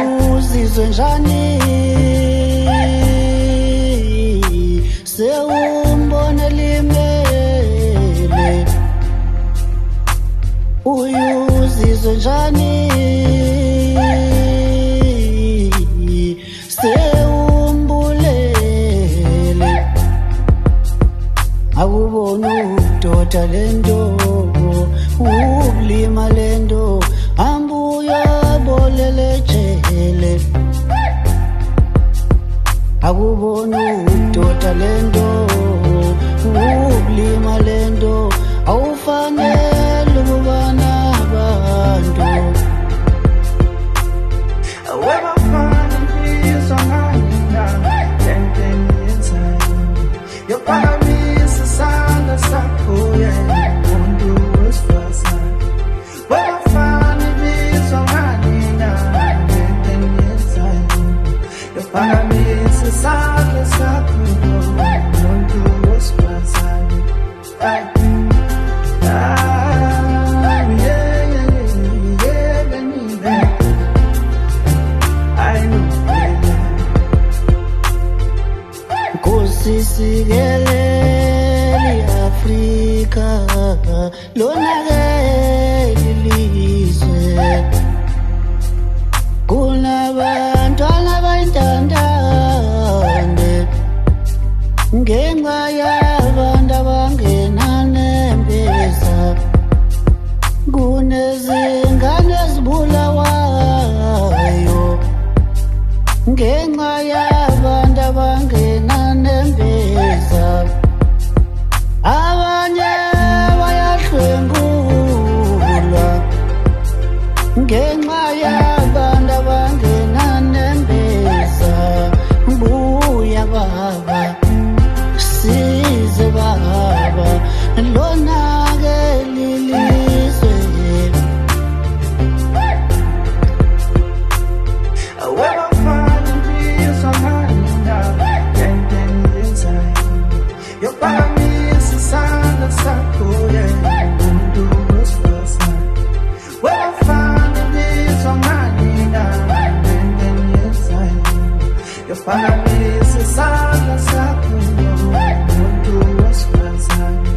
Uyuzizwe njani sewumbone limele? Uyuzizwe njani sewumbulele? Akubona ubudoda lento, ukulima lento, ambuya bolele ejele. Akubona ubudoda lento, ukulima lento, awufanele ukuba nabantu. Webafana imizwa ngalina lenteni yenzayo yophakamisa isandla sakho umuntu wesifazane. Webafana imizwa ngalina lenteni yenzayo yophakamisa isandla sakho umuntu wesifazane. Sikeleli Afrika lonakeli ilizwe. Kunabantwana bayintandane ngenxa yabantu abangenanembeza. Kunezingane ezibulawayo ngenxa yabantu abangenanembeza. Abanye bayahlwengulwa ngenxa yabantu abangenanembeza. Buya baba, size baba, lonakeli ilizwe. Webafana imizwa ngalina lenteni yenzayo yophakamisa isandla sakho umuntu wesifazane. Webafana imizwa ngalina lenteni yenzayo yophakamisa isandla sakho umuntu wesifazane.